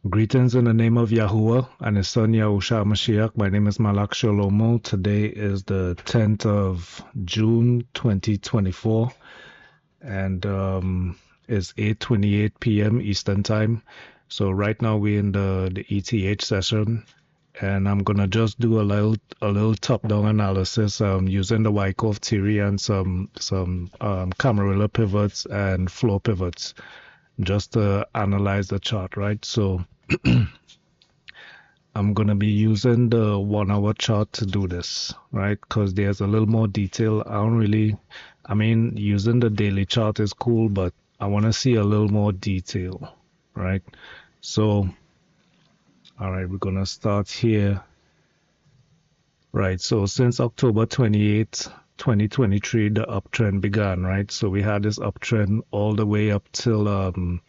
Greetings in the name of Yahuwah and His Son Yahushua Mashiach. My name is Malak Shalomo. Today is the 10th of June 2024 and it's 8:28 p.m. Eastern Time. So right now we're in the ETH session and I'm gonna just do a little top-down analysis using the Wyckoff theory and some Camarilla pivots and floor pivots just to analyze the chart, right? So I'm going to be using the 1 hour chart to do this, right? Because there's a little more detail. Using the daily chart is cool, but I want to see a little more detail, right? So, all right, we're going to start here. Right, so since October 28th, 2023, the uptrend began, right? So we had this uptrend all the way up till the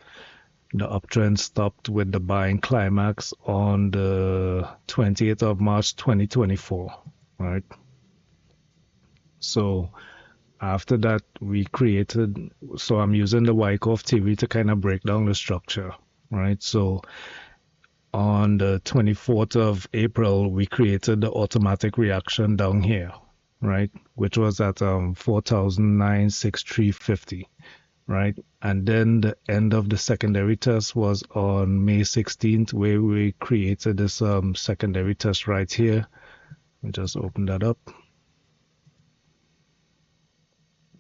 uptrend stopped with the buying climax on the 20th of March 2024, right? So after that, I'm using the Wyckoff theory to kind of break down the structure, right? So on the 24th of April, we created the automatic reaction down here, right? Which was at 4,963.50. Right, and then the end of the secondary test was on May 16th, where we created this secondary test right here. Let me just open that up.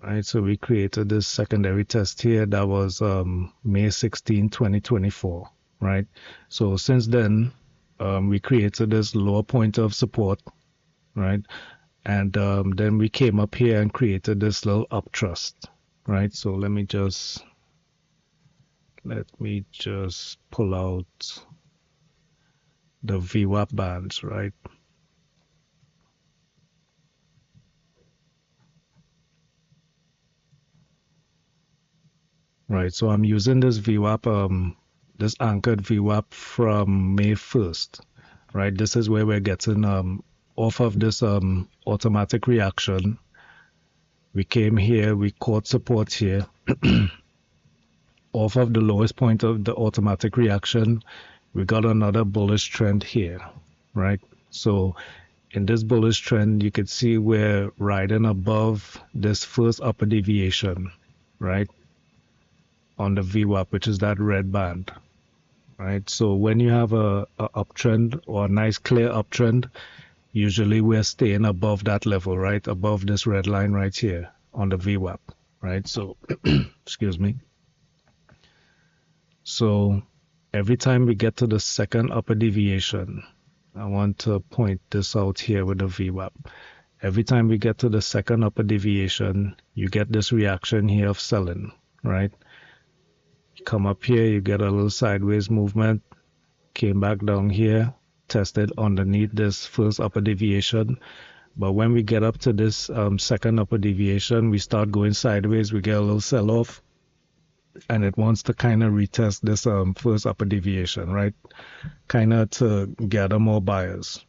Right, so we created this secondary test here. That was May 16, 2024. Right, so since then, we created this lower point of support. Right, and then we came up here and created this little uptrust. Right, so let me just pull out the VWAP bands, right? Right, so I'm using this VWAP, this anchored VWAP from May 1st, right? This is where we're getting off of this automatic reaction. We came here, we caught support here. Off of the lowest point of the automatic reaction, we got another bullish trend here, right? So in this bullish trend, you can see we're riding above this first upper deviation, right? On the VWAP, which is that red band, right? So when you have a uptrend or a nice clear uptrend, usually we're staying above that level, right? Above this red line right here on the VWAP, right? So, excuse me. So every time we get to the second upper deviation, I want to point this out here with the VWAP. Every time we get to the second upper deviation, you get this reaction here of selling, right? You come up here, you get a little sideways movement, came back down here, tested underneath this first upper deviation. But when we get up to this second upper deviation, we start going sideways, we get a little sell-off, and it wants to kind of retest this first upper deviation, right? Kind of to gather more buyers.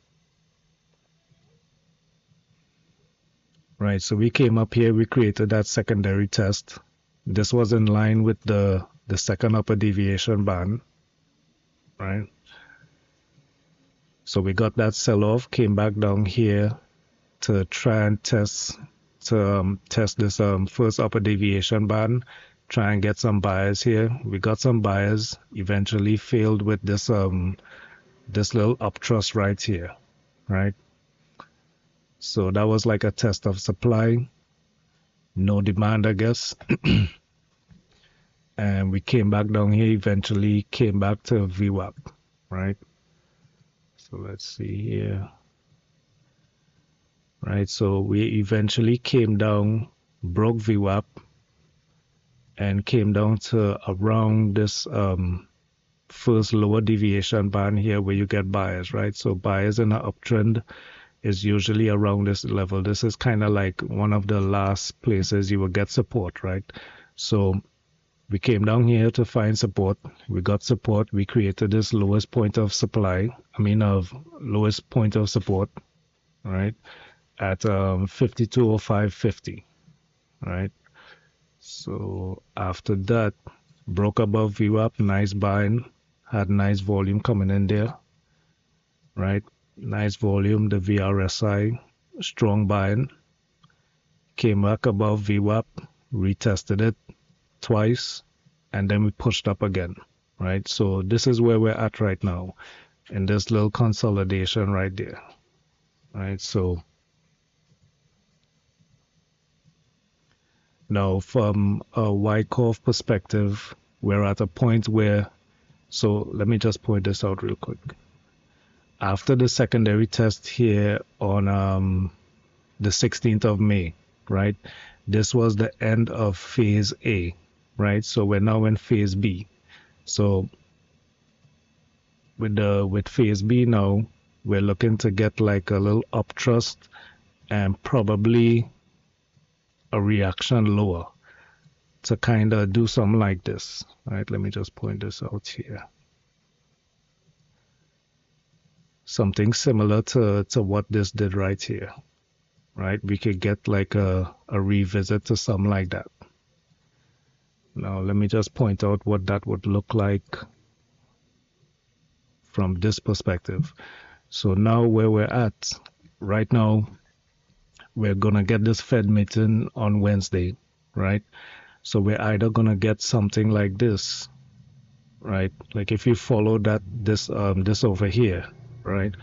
Right, so we came up here, we created that secondary test. This was in line with the second upper deviation band, right? So we got that sell-off, came back down here to try and test this first upper deviation band, try and get some buyers here. We got some buyers, eventually failed with this little uptrust right here, right? So that was like a test of supply, no demand, I guess. And we came back down here, eventually came back to VWAP, right? So let's see here. Right, so we eventually came down, broke VWAP, and came down to around this first lower deviation band here where you get buyers, right? So buyers in an uptrend is usually around this level. This is kind of like one of the last places you will get support, right? So we came down here to find support. We got support. We created this lowest point of lowest point of support, right? At 5205.50, right? So after that, broke above VWAP, nice buying, had nice volume coming in there, right? Nice volume, the VRSI, strong buying, came back above VWAP, retested it twice, and then we pushed up again, right? So this is where we're at right now in this little consolidation right there, right? So now from a Wyckoff perspective, we're at a point where, so let me just point this out real quick. After the secondary test here on the 16th of May, right? This was the end of phase A, right? So we're now in phase B. So with phase B now, we're looking to get like a little up thrust and probably a reaction lower to kind of do something like this. All right, let me just point this out here. Something similar to what this did right here, right? We could get like a revisit to something like that. Now, let me just point out what that would look like from this perspective. So now where we're at right now, we're going to get this Fed meeting on Wednesday, right? So we're either going to get something like this, right? Like if you follow that, this over here, right?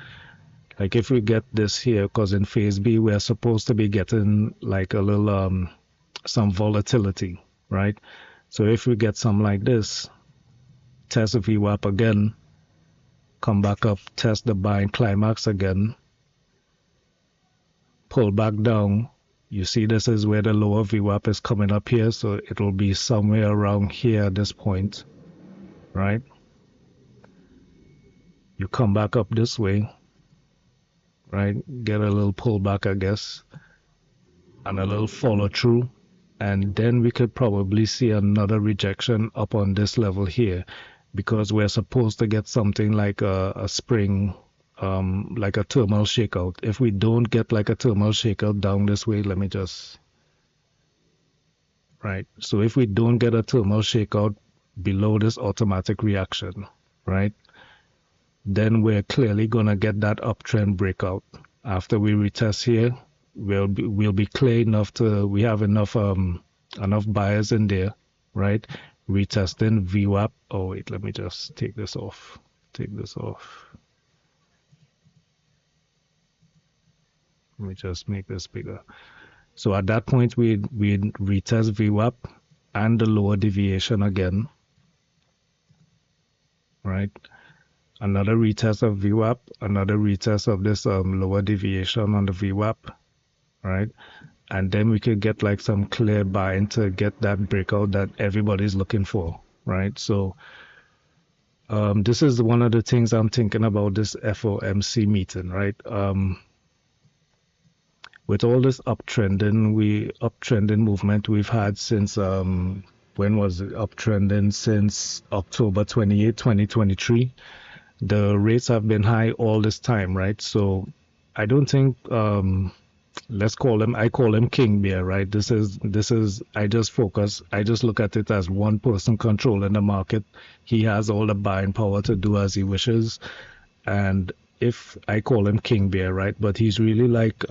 Like if we get this here, because in phase B, we're supposed to be getting like a little, some volatility, right? So if we get something like this, test the VWAP again, come back up, test the buying climax again, pull back down. You see this is where the lower VWAP is coming up here, so it'll be somewhere around here at this point, right? You come back up this way, right? Get a little pullback, I guess, and a little follow through, and then we could probably see another rejection up on this level here, because we're supposed to get something like a spring, like a terminal shakeout. If we don't get like a terminal shakeout down this way, let me just, right? So if we don't get a terminal shakeout below this automatic reaction, right? Then we're clearly gonna get that uptrend breakout. After we retest here, we'll be clear enough to, we have enough buyers in there, right? Retesting VWAP. Oh wait, let me just take this off. Let me just make this bigger. So at that point, we retest VWAP and the lower deviation again, right? Another retest of VWAP, another retest of this lower deviation on the VWAP, right? And then we could get like some clear buying to get that breakout that everybody's looking for, right? So this is one of the things I'm thinking about this FOMC meeting, right? With all this uptrending movement we've had since when was it uptrending? Since October 28, 2023. The rates have been high all this time, right? So I don't think I call him King Bear, right? This is I just look at it as one person controlling the market. He has all the buying power to do as he wishes. And if I call him King Bear, right? But he's really like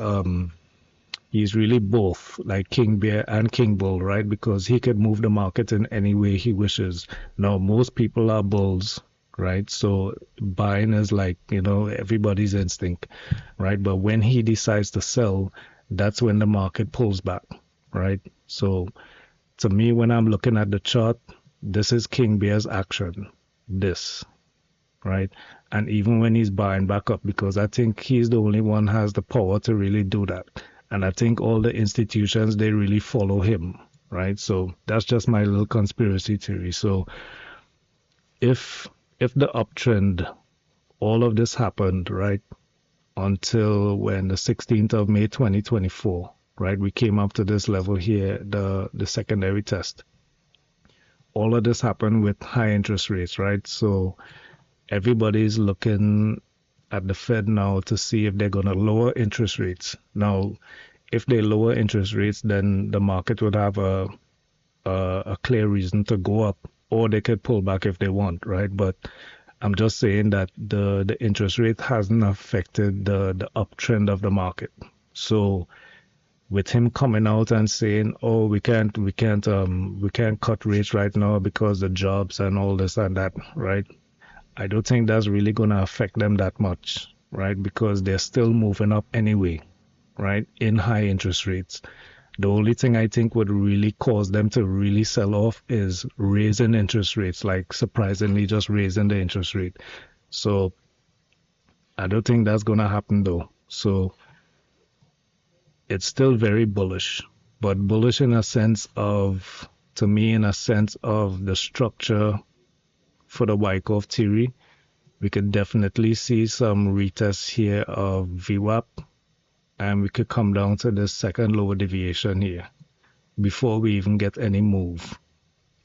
he's really both, like King Bear and King Bull, right? Because he can move the market in any way he wishes. Now most people are bulls, right? So buying is like, everybody's instinct, right? But when he decides to sell, that's when the market pulls back, right? So to me, when I'm looking at the chart, this is King Bear's action, this, right? And even when he's buying back up, because I think he's the only one has the power to really do that. And I think all the institutions, they really follow him, right? So that's just my little conspiracy theory. So if the uptrend, all of this happened, right, until when the 16th of May 2024, right, we came up to this level here, the secondary test. All of this happened with high interest rates, right? So everybody's looking at the Fed now to see if they're going to lower interest rates. Now, if they lower interest rates, then the market would have a clear reason to go up, or they could pull back if they want, right? But I'm just saying that the interest rate hasn't affected the uptrend of the market. So with him coming out and saying, "Oh, we can't cut rates right now because the jobs and all this and that," right? I don't think that's really gonna affect them that much, right? Because they're still moving up anyway, right? In high interest rates. The only thing I think would really cause them to really sell off is raising interest rates, like surprisingly just raising the interest rate. So I don't think that's gonna happen though. So it's still very bullish, but bullish in a sense of, to me, in a sense of the structure for the Wyckoff theory. We could definitely see some retests here of VWAP, and we could come down to the second lower deviation here before we even get any move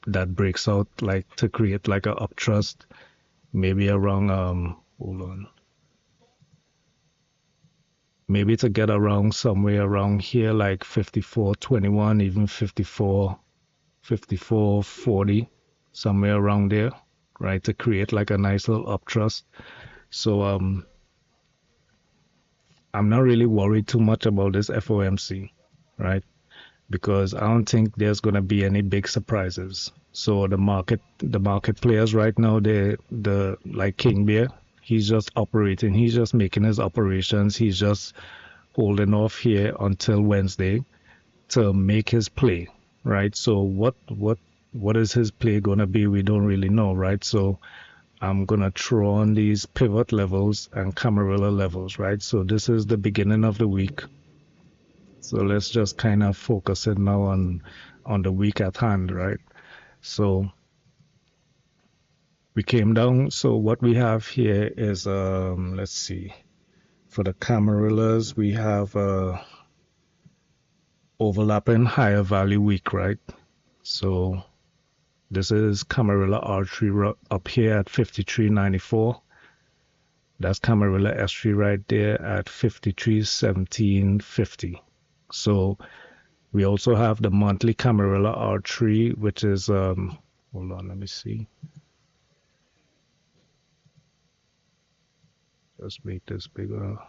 that breaks out, like to create like a uptrust, maybe around hold on, maybe to get around somewhere around here, like 54.21, even 54.40, somewhere around there, right, to create like a nice little uptrust. So I'm not really worried too much about this FOMC, right? Because I don't think there's going to be any big surprises. So the market players right now, the like King Bear, he's just operating. He's just making his operations. He's just holding off here until Wednesday to make his play, right? So what is his play going to be? We don't really know, right? So I'm going to throw on these pivot levels and Camarilla levels, right? So this is the beginning of the week. So let's just kind of focus it now on the week at hand, right? So we came down. So what we have here is let's see. For the Camarillas, we have overlapping higher value week, right? So this is Camarilla R3 up here at 53.94. That's Camarilla S3 right there at 53.1750. So we also have the monthly Camarilla R3, which is hold on, let me see. Just make this bigger.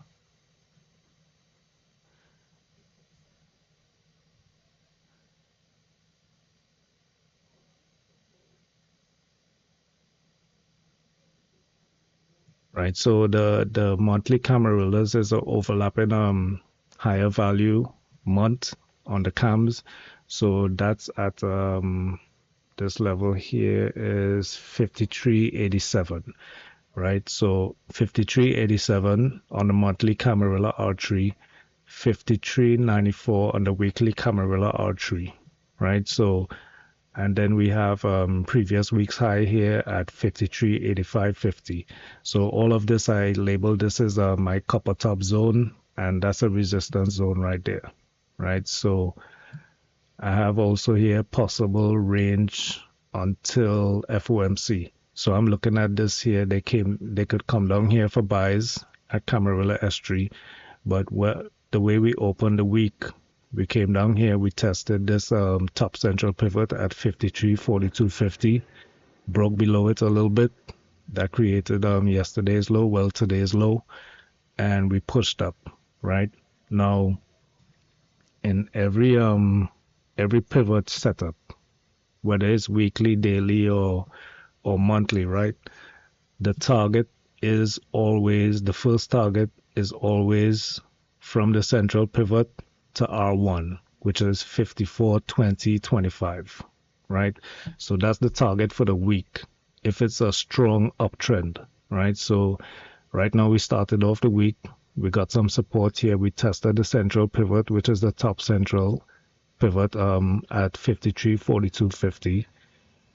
Right, so the monthly Camarillas is an overlapping higher value month on the cams. So that's at this level here is 53.87, right? So 53.87 on the monthly Camarilla R3, 53.94 on the weekly Camarilla R3, right? So and then we have previous week's high here at 53.8550. So all of this, I labeled this as my copper top zone, and that's a resistance zone right there, right? So I have also here possible range until FOMC. So I'm looking at this here. They could come down here for buys at Camarilla S3, but the way we opened the week, we came down here, we tested this top central pivot at 53.4250, broke below it a little bit. That created yesterday's low, well, today's low, and we pushed up, right? Now, in every pivot setup, whether it's weekly, daily, or monthly, right? The target is always, the first target is always from the central pivot to R1, which is 54.2025, right? So that's the target for the week if it's a strong uptrend, right? So right now we started off the week, we got some support here. We tested the central pivot, which is the top central pivot at 53.4250.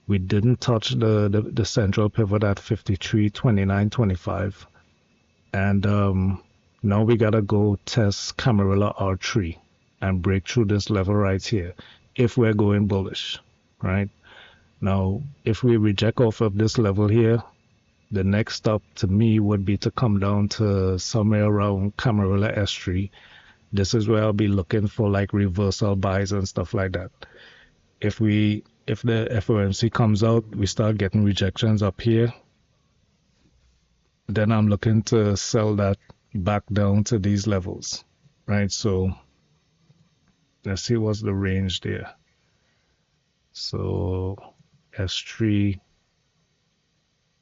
We didn't touch the central pivot at 53.2925. And now we gotta go test Camarilla R3 and break through this level right here if we're going bullish, right? Now, if we reject off of this level here, the next stop to me would be to come down to somewhere around Camarilla S3. This is where I'll be looking for like reversal buys and stuff like that. If the FOMC comes out, we start getting rejections up here, then I'm looking to sell that back down to these levels, right? So let's see what's the range there. So S3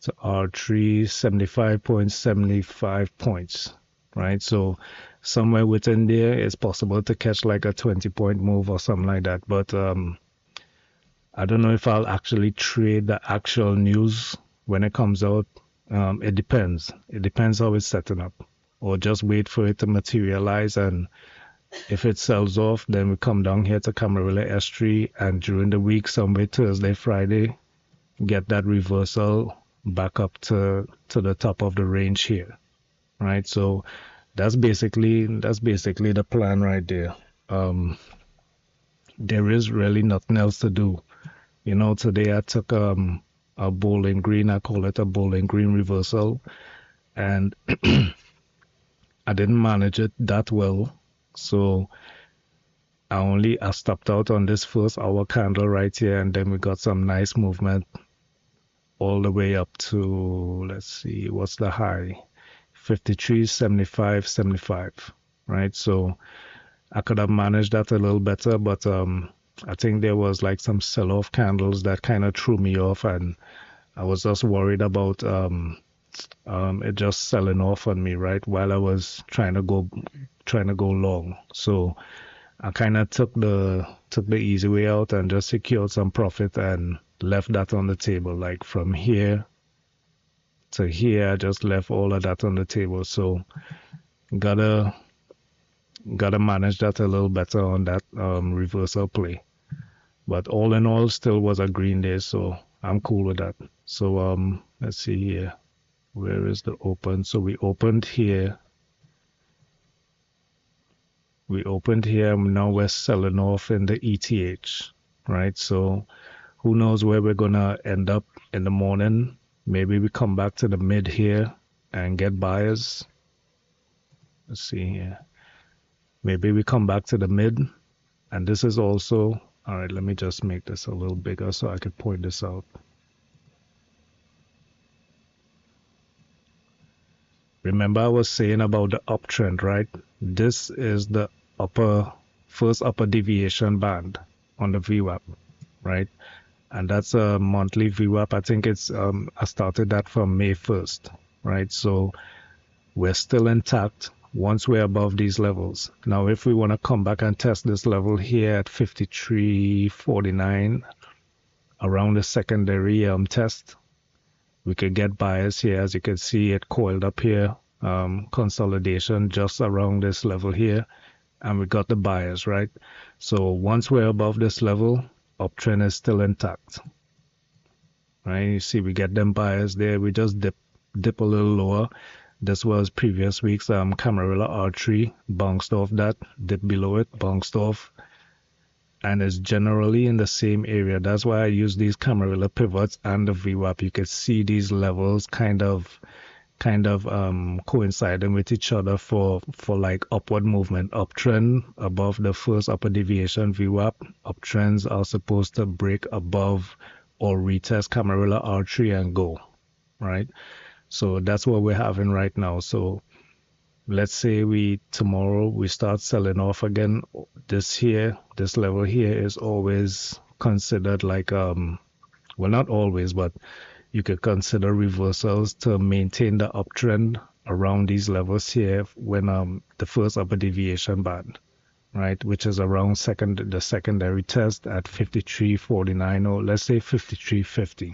to R3, 75.75 points, right? So somewhere within there, it's possible to catch like a 20-point move or something like that. But I don't know if I'll actually trade the actual news when it comes out. It depends. It depends how it's setting up, or just wait for it to materialize. And if it sells off, then we come down here to Camarilla S3, and during the week, somewhere Thursday, Friday, get that reversal back up to the top of the range here, right? So that's basically the plan right there. There is really nothing else to do. You know, today I took a bowling green. I call it a bowling green reversal, and I didn't manage it that well. So I stopped out on this first hour candle right here, and then we got some nice movement all the way up to, let's see, what's the high? 53.75, right? So I could have managed that a little better, but I think there was like some sell-off candles that kind of threw me off, and I was just worried about it just selling off on me, right? While I was trying to go long. So I kind of took the easy way out and just secured some profit and left that on the table. Like from here to here, I just left all of that on the table. So gotta manage that a little better on that reversal play. But all in all, still was a green day, so I'm cool with that. So let's see here. Where is the open? So we opened here. Now we're selling off in the ETH, right? So who knows where we're gonna end up in the morning. Maybe we come back to the mid here and get buyers. Let's see here. Maybe we come back to the mid, and this is also, all right, let me just make this a little bigger so I could point this out. Remember I was saying about the uptrend, right? This is the first upper deviation band on the VWAP, right? And that's a monthly VWAP. I think it's I started that from May 1st, right? So we're still intact once we're above these levels. Now, if we want to come back and test this level here at 53.49 around the secondary test, we could get buyers here. As you can see, it coiled up here, consolidation just around this level here, and we got the buyers, right? So once we're above this level, uptrend is still intact, right? You see we get them buyers there. We just dip a little lower. This was previous week's Camarilla R3, bounced off that, dipped below it, bounced off, and it's generally in the same area. That's why I use these Camarilla pivots and the VWAP. You can see these levels kind of coinciding with each other for like upward movement. Uptrend above the first upper deviation VWAP. Uptrends are supposed to break above or retest Camarilla R3 and go, right? So that's what we're having right now. So let's say tomorrow we start selling off again. This level here is always considered like well, not always, but you could consider reversals to maintain the uptrend around these levels here when the first upper deviation band, right, which is around the secondary test at 53.49, or let's say 53.50.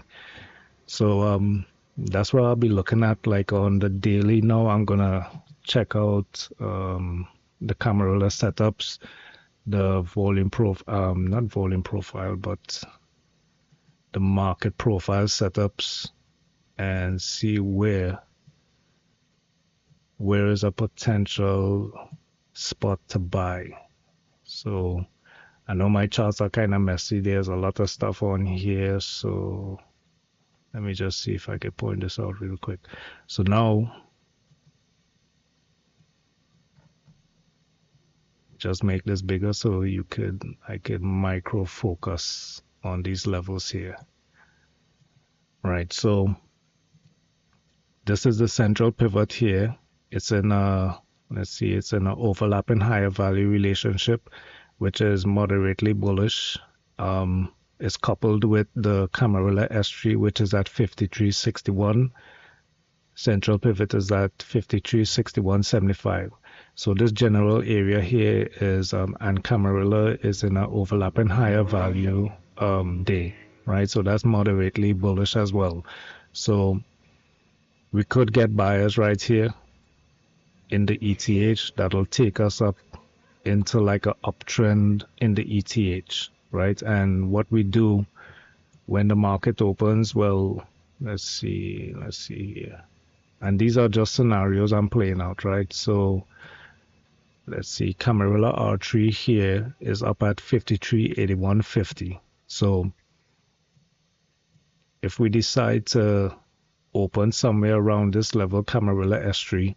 So that's what I'll be looking at like on the daily. Now I'm gonna check out the Camarilla setups, the volume profile, not volume profile, but the market profile setups, and see where is a potential spot to buy. So I know my charts are kind of messy. There's a lot of stuff on here, so let me just see if I can point this out real quick. So now, just make this bigger so I could micro focus on these levels here. Right, so This is the central pivot here. It's in a, let's see, it's in an overlapping higher value relationship, which is moderately bullish. It's coupled with the Camarilla S3, which is at 53.61. Central pivot is at 53.61.75. So this general area here is, and Camarilla is in an overlapping higher value day, right? So that's moderately bullish as well. So we could get buyers right here in the ETH that'll take us up into like a uptrend in the ETH, right? And what we do when the market opens, well, let's see here. And these are just scenarios I'm playing out, right? So let's see, Camarilla R3 here is up at 53.8150. So if we decide to open somewhere around this level, Camarilla S3,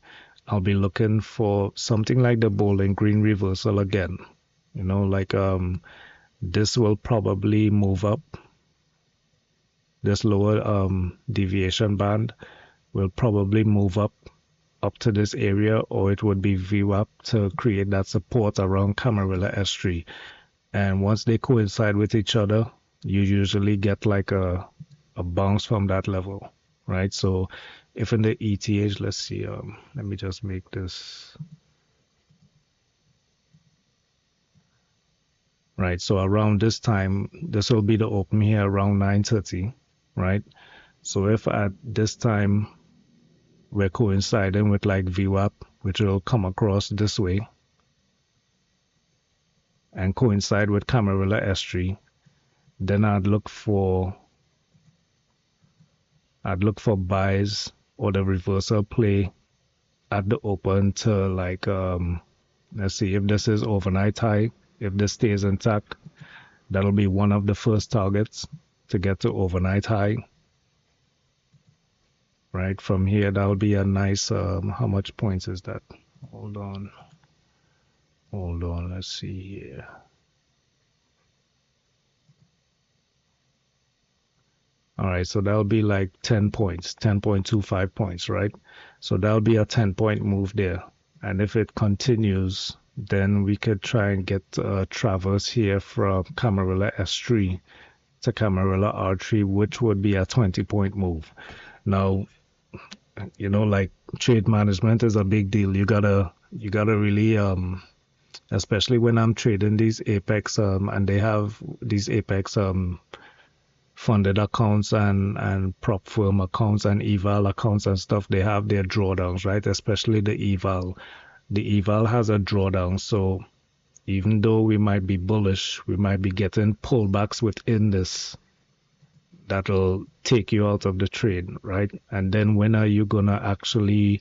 I'll be looking for something like the Bowling Green reversal again. You know, like this will probably move up. This lower deviation band will probably move up to this area, or it would be VWAP to create that support around Camarilla S3. And once they coincide with each other, you usually get like a bounce from that level, right? So if in the ETH, let's see, let me just make this. Right, so around this time, this will be the open here around 9:30, right? So if at this time we're coinciding with like VWAP, which will come across this way and coincide with Camarilla S3, then I'd look for buys or the reversal play at the open to like let's see, if this is overnight high, if this stays intact, that'll be one of the first targets to get to overnight high. Right, from here, that'll be a nice, how much points is that? Hold on, let's see here. All right, so that'll be like 10 points, 10.25 points, right? So that'll be a 10-point move there. And if it continues, then we could try and get a traverse here from Camarilla S3 to Camarilla R3, which would be a 20-point move. Now, you know, like trade management is a big deal. You gotta really, especially when I'm trading these Apex, and they have these Apex, funded accounts and prop firm accounts and eval accounts and stuff. They have their drawdowns, right? Especially the eval. The eval has a drawdown, so even though we might be bullish, we might be getting pullbacks within this that'll take you out of the trade, right? And then when are you gonna actually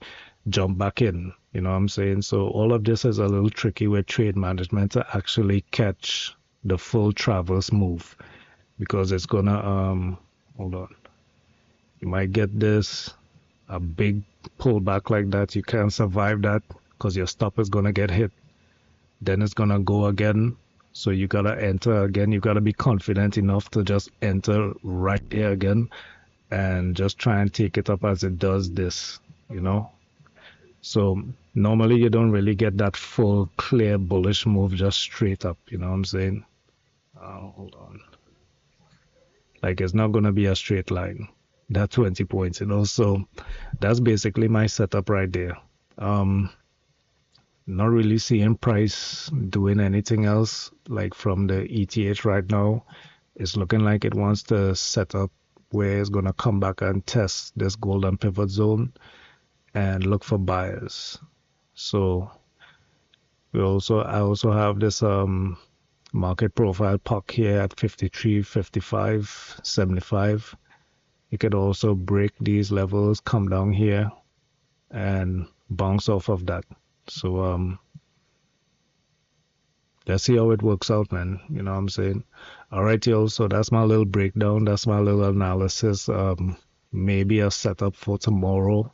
jump back in? You know what I'm saying? So all of this is a little tricky with trade management to actually catch the full traverse move, because it's gonna hold on. You might get this a big pullback like that. You can't survive that because your stop is gonna get hit. Then it's gonna go again. So you gotta enter again. You gotta be confident enough to just enter right there again and just try and take it up as it does this, you know. So normally you don't really get that full clear bullish move just straight up, you know what I'm saying? Hold on. Like it's not gonna be a straight line. That 20 points, you know. So that's basically my setup right there. Not really seeing price doing anything else like from the ETH right now. It's looking like it wants to set up where it's going to come back and test this golden pivot zone and look for buyers. So I also have this market profile puck here at 53, 55, 75. You could also break these levels, come down here and bounce off of that. So let's see how it works out, man. You know what I'm saying? All right, y'all. So that's my little breakdown. That's my little analysis. Maybe a setup for tomorrow.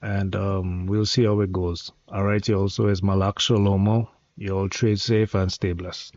And we'll see how it goes. All right, y'all. So it's Malak Shalomo. You all trade safe and stay blessed.